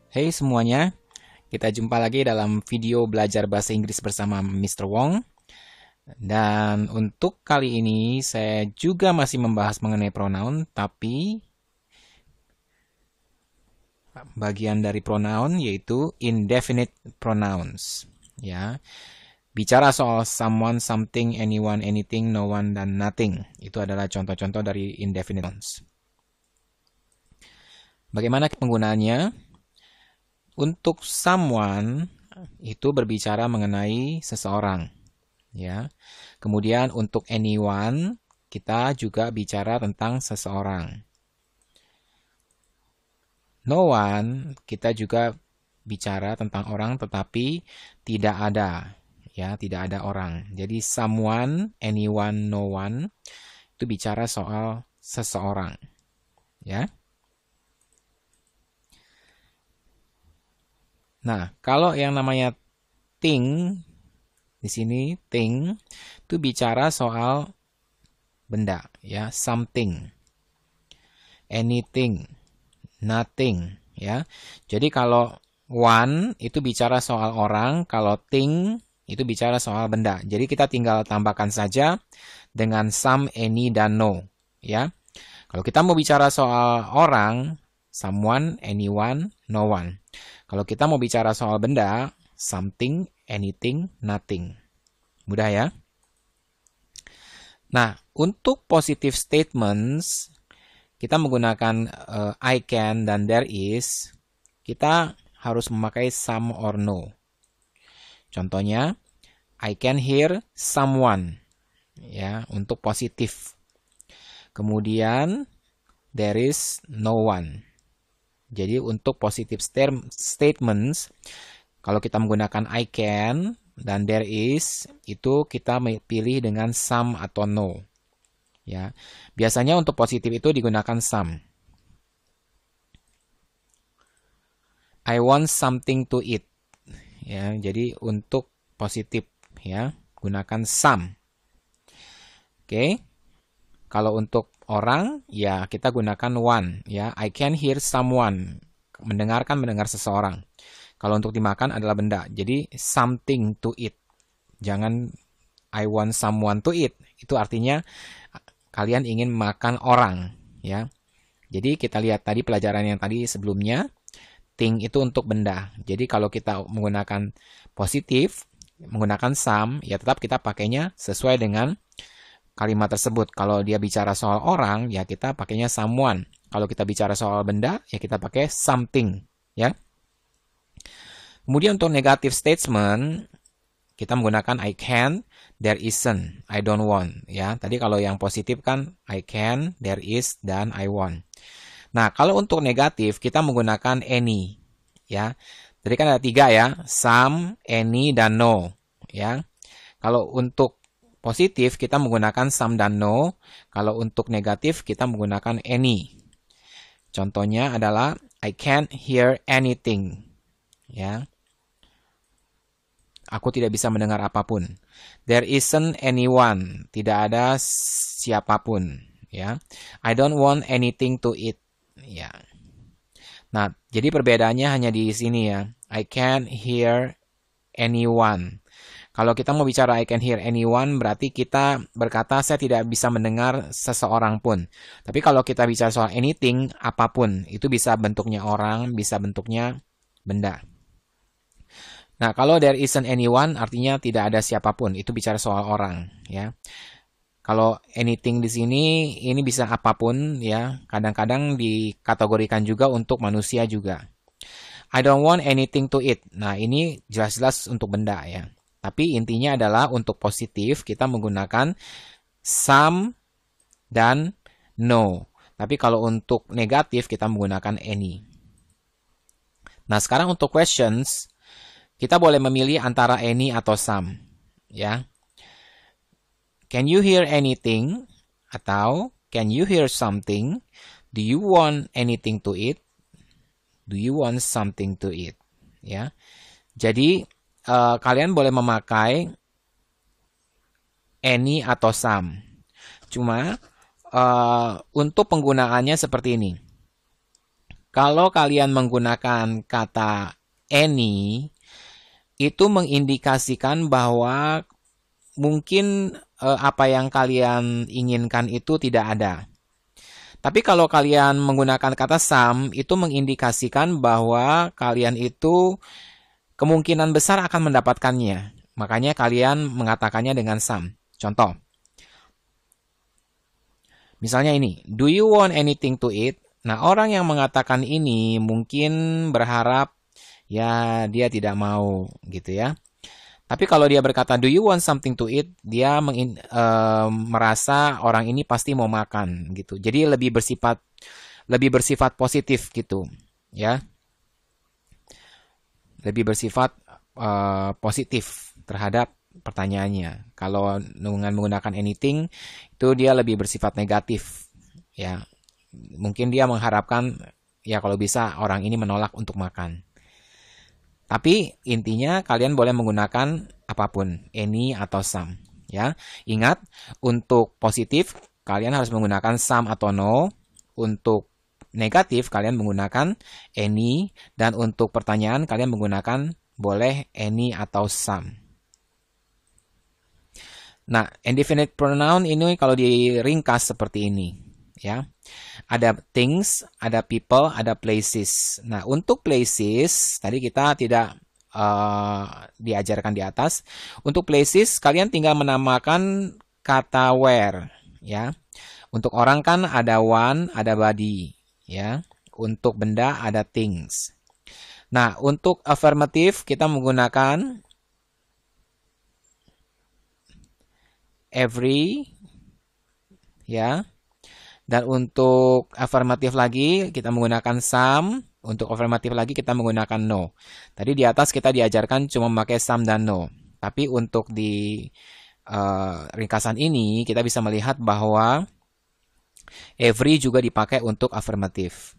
Hey semuanya, kita jumpa lagi dalam video belajar bahasa Inggris bersama Mr. Wong. Dan untuk kali ini saya juga masih membahas mengenai pronoun, tapi bagian dari pronoun yaitu indefinite pronouns. Ya, bicara soal someone, something, anyone, anything, no one, dan nothing. Itu adalah contoh-contoh dari indefinite pronouns. Bagaimana penggunaannya? Untuk someone itu berbicara mengenai seseorang, ya. Kemudian untuk anyone kita juga bicara tentang seseorang. No one kita juga bicara tentang orang tetapi tidak ada, ya, tidak ada orang. Jadi someone, anyone, no one itu bicara soal seseorang, ya. Nah, kalau yang namanya thing di sini thing itu bicara soal benda, ya, something, anything, nothing, ya. Jadi kalau one itu bicara soal orang, kalau thing itu bicara soal benda. Jadi kita tinggal tambahkan saja dengan some, any, dan no, ya. Kalau kita mau bicara soal orang, someone, anyone, no one. Kalau kita mau bicara soal benda, something, anything, nothing. Mudah ya? Nah, untuk positive statements, kita menggunakan I can dan there is, kita harus memakai some or no. Contohnya, I can hear someone, ya, untuk positif. Kemudian, there is no one. Jadi untuk positive statements, kalau kita menggunakan I can dan there is, itu kita pilih dengan some atau no. Ya, biasanya untuk positif itu digunakan some. I want something to eat. Ya, jadi untuk positif, ya, gunakan some. Oke. Kalau untuk orang, ya kita gunakan one, ya. I can hear someone, mendengar seseorang. Kalau untuk dimakan adalah benda, jadi something to eat. Jangan I want someone to eat. Itu artinya kalian ingin makan orang, ya. Jadi kita lihat tadi pelajaran yang tadi sebelumnya, thing itu untuk benda. Jadi kalau kita menggunakan positif, menggunakan some, ya tetap kita pakainya sesuai dengan kalimat tersebut. Kalau dia bicara soal orang, ya kita pakainya someone. Kalau kita bicara soal benda, ya kita pakai something, ya. Kemudian untuk negative statement, kita menggunakan I can, there isn't, I don't want, ya. Tadi kalau yang positif kan I can, there is, dan I want. Nah, kalau untuk negatif kita menggunakan any, ya. Tadi kan ada 3 ya, some, any, dan no, ya. Kalau untuk positif kita menggunakan some dan no. Kalau untuk negatif kita menggunakan any. Contohnya adalah I can't hear anything. Ya. Aku tidak bisa mendengar apapun. There isn't anyone. Tidak ada siapapun. Ya. I don't want anything to eat. Ya. Nah, jadi perbedaannya hanya di sini ya. I can't hear anyone. Kalau kita mau bicara I can hear anyone, berarti kita berkata saya tidak bisa mendengar seseorang pun. Tapi kalau kita bicara soal anything, apapun, itu bisa bentuknya orang, bisa bentuknya benda. Nah, kalau there isn't anyone, artinya tidak ada siapapun. Itu bicara soal orang, ya. Kalau anything di sini, ini bisa apapun, ya. Kadang-kadang dikategorikan juga untuk manusia juga. I don't want anything to eat. Nah, ini jelas-jelas untuk benda, ya. Tapi intinya adalah untuk positif kita menggunakan some dan no. Tapi kalau untuk negatif kita menggunakan any. Nah, sekarang untuk questions, kita boleh memilih antara any atau some, ya. Can you hear anything? Atau can you hear something? Do you want anything to eat? Do you want something to eat? Ya. Jadi kalian boleh memakai any atau some. Cuma untuk penggunaannya seperti ini. Kalau kalian menggunakan kata any, itu mengindikasikan bahwa mungkin apa yang kalian inginkan itu tidak ada. Tapi kalau kalian menggunakan kata some, itu mengindikasikan bahwa kalian itu kemungkinan besar akan mendapatkannya. Makanya kalian mengatakannya dengan some. Contoh. Misalnya ini, do you want anything to eat? Nah, orang yang mengatakan ini mungkin berharap ya dia tidak mau gitu ya. Tapi kalau dia berkata do you want something to eat, dia merasa orang ini pasti mau makan gitu. Jadi lebih bersifat positif gitu, ya. Lebih bersifat positif terhadap pertanyaannya. Kalau dengan menggunakan anything, itu dia lebih bersifat negatif, ya. Mungkin dia mengharapkan ya kalau bisa orang ini menolak untuk makan. Tapi intinya kalian boleh menggunakan apapun, any atau some, ya. Ingat, untuk positif kalian harus menggunakan some atau no. Untuk negatif kalian menggunakan any, dan untuk pertanyaan kalian menggunakan boleh any atau some. Nah, indefinite pronoun ini kalau diringkas seperti ini, ya. Ada things, ada people, ada places. Nah, untuk places tadi kita tidak diajarkan di atas. Untuk places kalian tinggal menamakan kata where, ya. Untuk orang kan ada one, ada body, ya. Untuk benda ada things. Nah, untuk affirmative kita menggunakan every, ya. Dan untuk afirmatif lagi kita menggunakan some, untuk afirmatif lagi kita menggunakan no. Tadi di atas kita diajarkan cuma memakai some dan no. Tapi untuk di ringkasan ini kita bisa melihat bahwa every juga dipakai untuk afirmatif.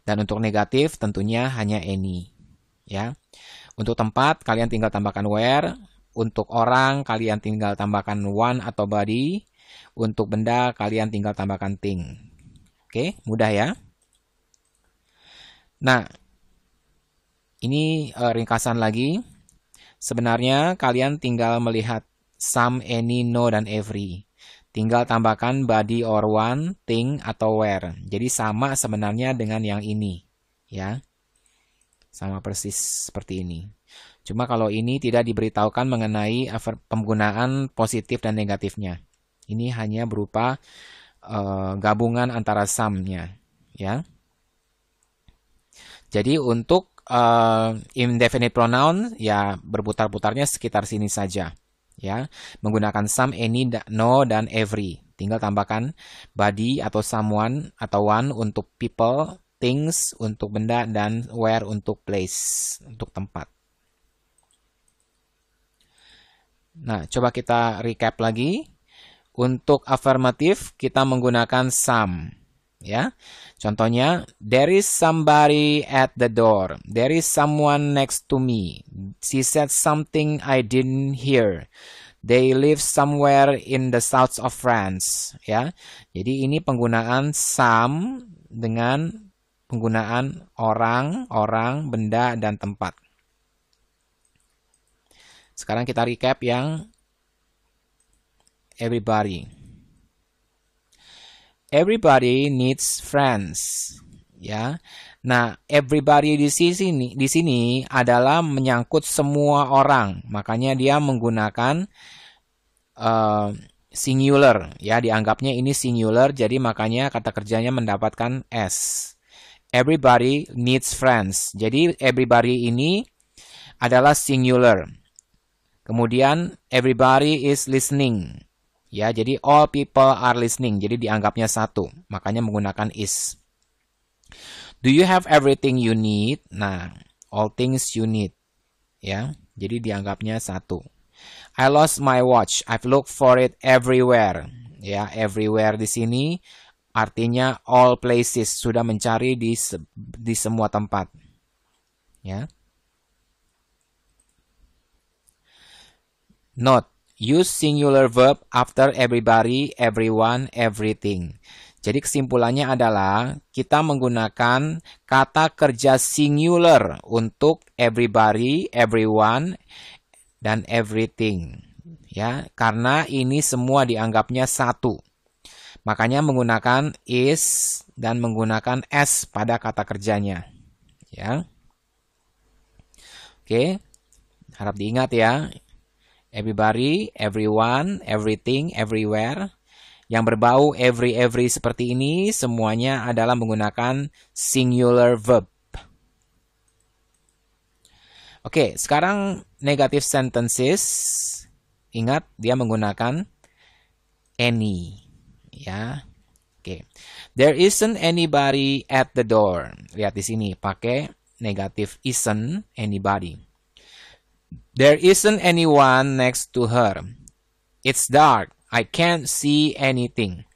Dan untuk negatif tentunya hanya any, ya. Untuk tempat kalian tinggal tambahkan where, untuk orang kalian tinggal tambahkan one atau body. Untuk benda, kalian tinggal tambahkan thing. Oke, mudah ya. Nah, ini ringkasan lagi. Sebenarnya kalian tinggal melihat some, any, no, dan every. Tinggal tambahkan body or one, thing, atau where. Jadi sama sebenarnya dengan yang ini, ya. Sama persis seperti ini. Cuma kalau ini tidak diberitahukan mengenai penggunaan positif dan negatifnya. Ini hanya berupa gabungan antara some-nya, ya. Jadi untuk indefinite pronoun ya berputar-putarnya sekitar sini saja, ya. Menggunakan some, any, no, dan every. Tinggal tambahkan body atau someone atau one untuk people, things untuk benda, dan where untuk place, untuk tempat. Nah, coba kita recap lagi. Untuk afirmatif kita menggunakan some, ya. Contohnya, there is somebody at the door. There is someone next to me. She said something I didn't hear. They live somewhere in the south of France, ya. Jadi ini penggunaan some dengan penggunaan orang, benda, dan tempat. Sekarang kita recap yang everybody. Everybody needs friends, ya. Nah, everybody di sini adalah menyangkut semua orang. Makanya dia menggunakan singular, ya. Dianggapnya ini singular, jadi makanya kata kerjanya mendapatkan s. Everybody needs friends. Jadi everybody ini adalah singular. Kemudian everybody is listening. Ya, jadi all people are listening. Jadi dianggapnya satu. Makanya menggunakan is. Do you have everything you need? Nah, all things you need. Ya, jadi dianggapnya satu. I lost my watch. I've looked for it everywhere. Ya, everywhere di sini artinya all places. Sudah mencari di semua tempat. Ya. Note. Use singular verb after everybody, everyone, everything. Jadi kesimpulannya adalah kita menggunakan kata kerja singular untuk everybody, everyone, dan everything. Ya, karena ini semua dianggapnya satu. Makanya menggunakan is dan menggunakan s pada kata kerjanya. Ya. Oke. Harap diingat ya. Everybody, everyone, everything, everywhere. Yang berbau every seperti ini semuanya adalah menggunakan singular verb. Oke, sekarang negative sentences. Ingat dia menggunakan any. Ya. Oke. There isn't anybody at the door. Lihat di sini pakai negative isn't anybody. There isn't anyone next to her. It's dark. I can't see anything.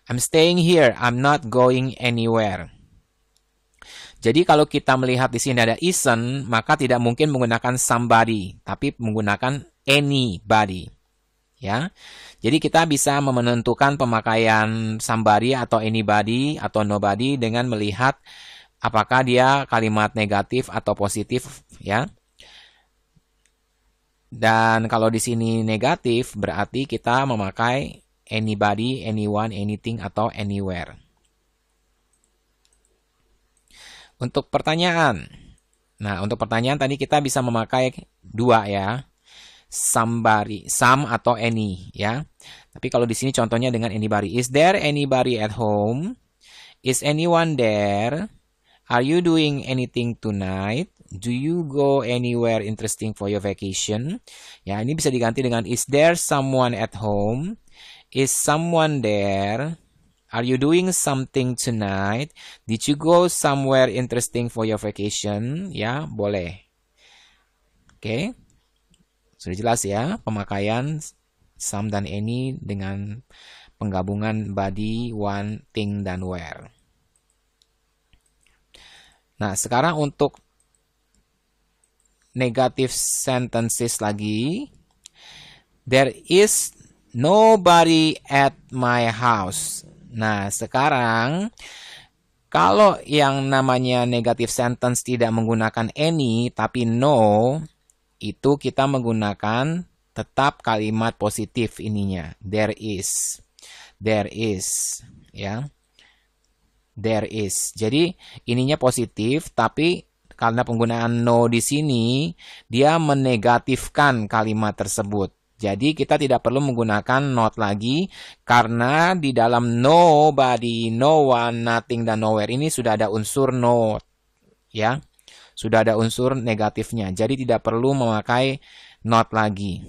I'm staying here. I'm not going anywhere. Jadi kalau kita melihat di sini ada isn't, maka tidak mungkin menggunakan somebody, tapi menggunakan anybody. Ya. Jadi kita bisa menentukan pemakaian somebody atau anybody atau nobody dengan melihat apakah dia kalimat negatif atau positif, ya. Dan kalau di sini negatif, berarti kita memakai anybody, anyone, anything, atau anywhere. Untuk pertanyaan. Nah, untuk pertanyaan tadi kita bisa memakai dua ya. Somebody, some atau any ya. Tapi kalau di sini contohnya dengan anybody. Is there anybody at home? Is anyone there? Are you doing anything tonight? Do you go anywhere interesting for your vacation? Ya, ini bisa diganti dengan is there someone at home? Is someone there? Are you doing something tonight? Did you go somewhere interesting for your vacation? Ya, boleh. Oke. Sudah jelas ya pemakaian some dan any dengan penggabungan body, one, thing, dan where. Nah, sekarang untuk negative sentences lagi. There is nobody at my house. Nah, sekarang kalau yang namanya negative sentence tidak menggunakan any tapi no, itu kita menggunakan tetap kalimat positif ininya. There is. There is, ya. There is. Jadi ininya positif tapi karena penggunaan no di sini, dia menegatifkan kalimat tersebut. Jadi kita tidak perlu menggunakan not lagi, karena di dalam nobody, no one, nothing, dan nowhere ini sudah ada unsur not. Ya, sudah ada unsur negatifnya. Jadi tidak perlu memakai not lagi.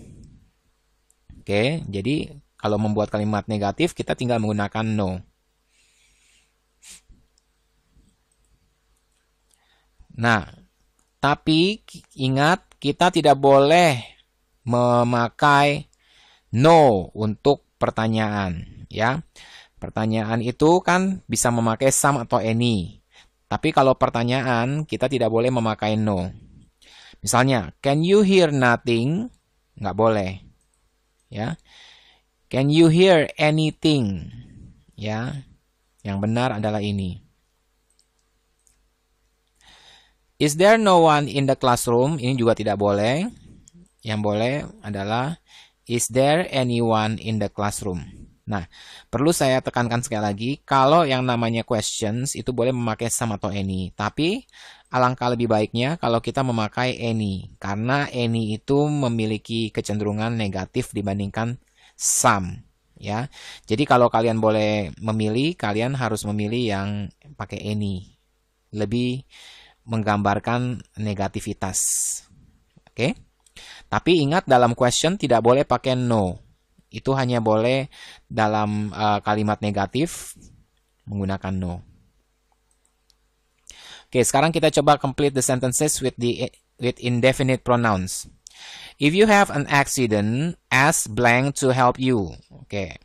Oke, jadi kalau membuat kalimat negatif, kita tinggal menggunakan no. Nah, tapi ingat kita tidak boleh memakai no untuk pertanyaan, ya. Pertanyaan itu kan bisa memakai some atau any. Tapi kalau pertanyaan kita tidak boleh memakai no. Misalnya, can you hear nothing? Nggak boleh, ya. Can you hear anything? Ya, yang benar adalah ini. Is there no one in the classroom? Ini juga tidak boleh. Yang boleh adalah is there anyone in the classroom? Nah, perlu saya tekankan sekali lagi, kalau yang namanya questions itu boleh memakai some atau any. Tapi alangkah lebih baiknya kalau kita memakai any. Karena any itu memiliki kecenderungan negatif dibandingkan some. Ya, jadi kalau kalian boleh memilih, kalian harus memilih yang pakai any. Lebih menggambarkan negativitas. Oke? Tapi ingat dalam question tidak boleh pakai no. Itu hanya boleh dalam kalimat negatif menggunakan no. Oke, sekarang kita coba complete the sentences with indefinite pronouns. If you have an accident, ask blank to help you. Oke.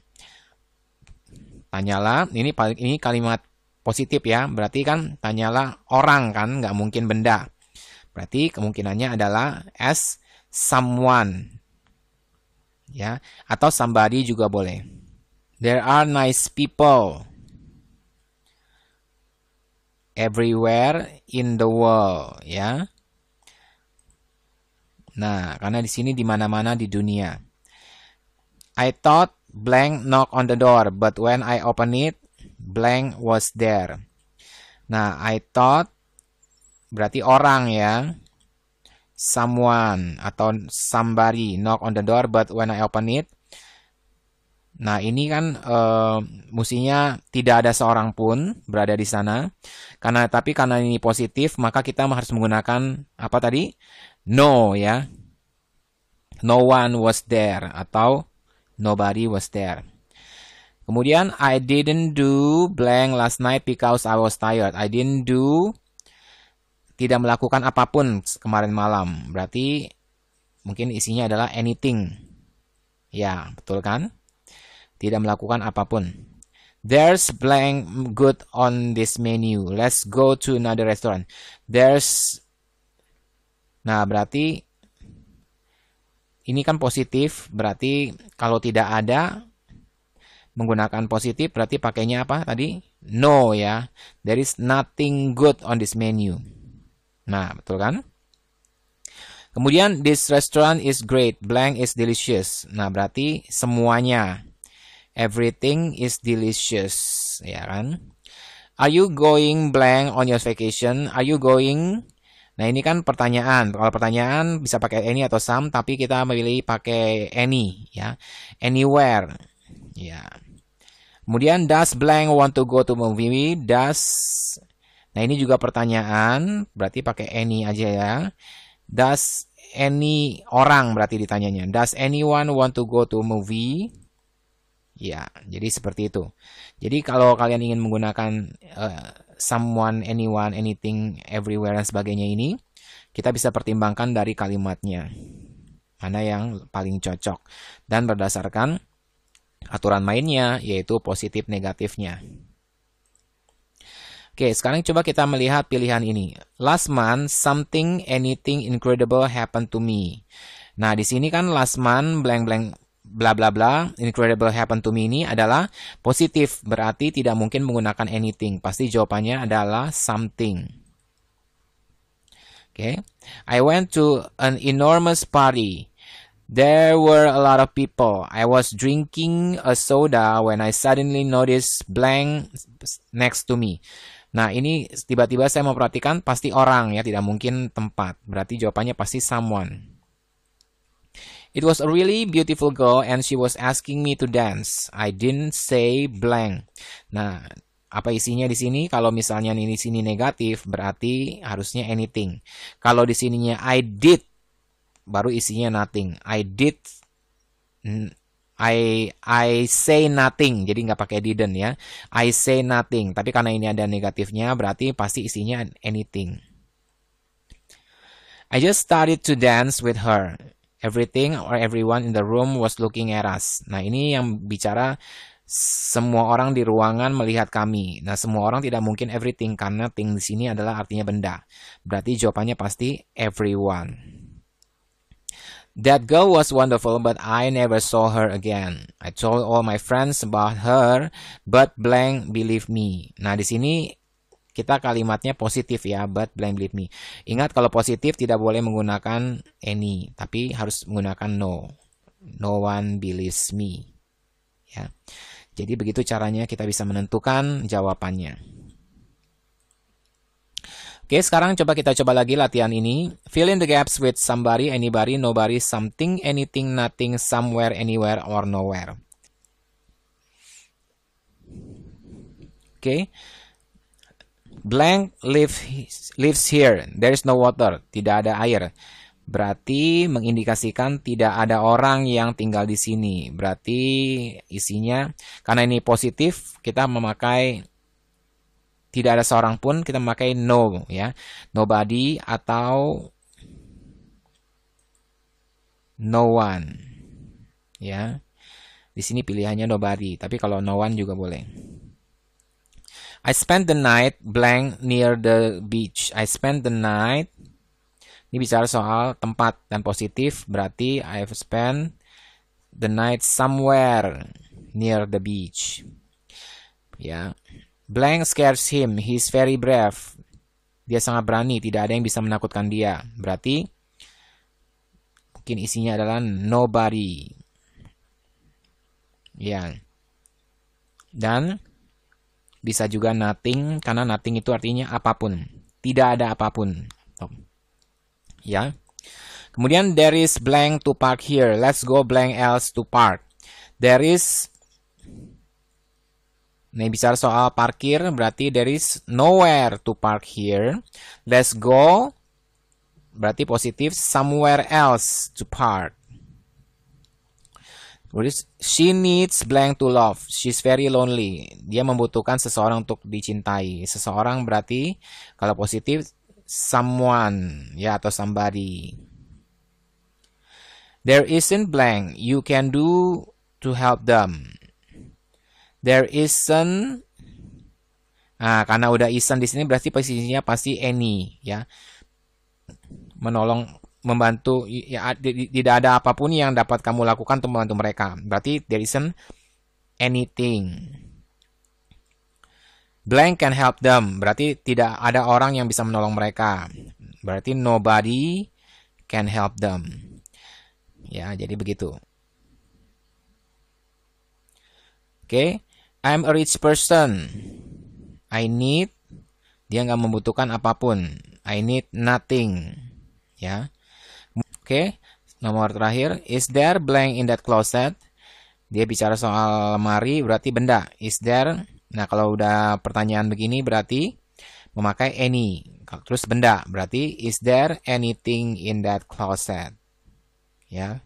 Tanyalah, ini kalimat positif ya, berarti kan tanyalah orang kan, nggak mungkin benda. Berarti kemungkinannya adalah as someone, ya, atau somebody juga boleh. There are nice people. everywhere in the world, ya. Nah, karena di sini di mana-mana di dunia. I thought blank knock on the door, but when I open it, blank was there. Nah, I thought berarti orang ya. Someone atau somebody knock on the door, but when I open it. Nah, ini kan mestinya tidak ada seorang pun berada di sana. Tapi karena ini positif, maka kita harus menggunakan apa tadi? No ya. No one was there atau nobody was there. Kemudian I didn't do blank last night because I was tired. I didn't do tidak melakukan apapun kemarin malam. Berarti mungkin isinya adalah anything. Ya, betul kan? Tidak melakukan apapun. There's blank good on this menu. Let's go to another restaurant. Nah, berarti ini kan positif. Berarti kalau tidak ada menggunakan positif berarti pakainya apa tadi? No ya. There is nothing good on this menu. Nah, betul kan? Kemudian this restaurant is great. Blank is delicious. Nah, berarti semuanya. Everything is delicious, ya kan? Are you going blank on your vacation? Are you going? Nah, ini kan pertanyaan. Kalau pertanyaan bisa pakai any atau some, tapi kita memilih pakai any, ya. Anywhere. Ya. Kemudian does blank want to go to movie? Nah, ini juga pertanyaan, berarti pakai any aja ya. Does any orang berarti ditanyanya. Does anyone want to go to movie? Ya, jadi seperti itu. Jadi kalau kalian ingin menggunakan someone, anyone, anything, everywhere, dan sebagainya ini, kita bisa pertimbangkan dari kalimatnya. Mana yang paling cocok. Dan berdasarkan aturan mainnya, yaitu positif negatifnya. Oke, sekarang coba kita melihat pilihan ini. Last month, something, anything incredible happened to me. Nah, di sini kan last month, blank-blank, bla bla bla, incredible happen to me ini adalah positif, berarti tidak mungkin menggunakan anything. Pasti jawabannya adalah something. Okay. I went to an enormous party. There were a lot of people. I was drinking a soda when I suddenly noticed blank next to me. Nah, ini tiba-tiba saya memperhatikan pasti orang ya, tidak mungkin tempat. Berarti jawabannya pasti someone. It was a really beautiful girl and she was asking me to dance. I didn't say blank. Nah, apa isinya di sini? Kalau misalnya ini sini negatif, berarti harusnya anything. Kalau di sininya I did, baru isinya nothing. I say nothing. Jadi nggak pakai didn't ya. I say nothing. Tapi karena ini ada negatifnya, berarti pasti isinya anything. I just started to dance with her. Everything or everyone in the room was looking at us. Nah, ini yang bicara semua orang di ruangan melihat kami. Nah, semua orang tidak mungkin everything karena thing di sini adalah artinya benda. Berarti jawabannya pasti everyone. That girl was wonderful, but I never saw her again. I told all my friends about her, but blank believe me. Nah, di sini kita kalimatnya positif ya, but blank believe me. Ingat kalau positif tidak boleh menggunakan any, tapi harus menggunakan no. No one believes me. Ya. Jadi begitu caranya kita bisa menentukan jawabannya. Oke, sekarang kita coba lagi latihan ini. Fill in the gaps with somebody, anybody, nobody, something, anything, nothing, somewhere, anywhere, or nowhere. Oke. Blank lives here. There is no water. Tidak ada air. Berarti mengindikasikan tidak ada orang yang tinggal di sini. Berarti isinya, karena ini positif, kita memakai tidak ada seorang pun, kita memakai no ya. Nobody atau no one. Ya. Di sini pilihannya nobody, tapi kalau no one juga boleh. I spent the night blank near the beach. I spent the night. Ini bicara soal tempat dan positif. Berarti I've spent the night somewhere near the beach. Ya. Blank scares him. He's very brave. Dia sangat berani, tidak ada yang bisa menakutkan dia. Berarti mungkin isinya adalah nobody. Ya. Dan bisa juga nothing, karena nothing itu artinya apapun. Tidak ada apapun. Ya. Kemudian there is blank to park here. Let's go blank else to park. There is, ini bicara soal parkir, berarti there is nowhere to park here. Let's go, berarti positif, somewhere else to park. She needs blank to love. She's very lonely. Dia membutuhkan seseorang untuk dicintai. Seseorang berarti kalau positif someone, ya, atau somebody. There isn't blank you can do to help them. There isn't, karena udah isn't di sini berarti posisinya pasti any, ya. Menolong, membantu, ya, tidak ada apapun yang dapat kamu lakukan untuk membantu mereka. Berarti there isn't anything. Blank can help them. Berarti tidak ada orang yang bisa menolong mereka. Berarti nobody can help them. Ya, jadi begitu. Oke. I'm a rich person. I need, dia nggak membutuhkan apapun. I need nothing. Ya. Oke. Nomor terakhir, is there blank in that closet? Dia bicara soal lemari, berarti benda. Is there? Nah, kalau udah pertanyaan begini berarti memakai any. Terus benda, berarti is there anything in that closet? Ya.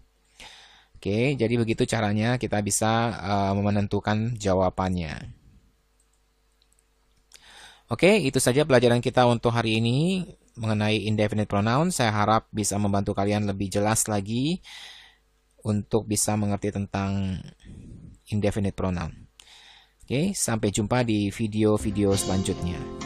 Oke, jadi begitu caranya kita bisa menentukan jawabannya. Oke, itu saja pelajaran kita untuk hari ini mengenai indefinite pronoun. Saya harap bisa membantu kalian lebih jelas lagi untuk bisa mengerti tentang indefinite pronoun. Oke, sampai jumpa di video-video selanjutnya.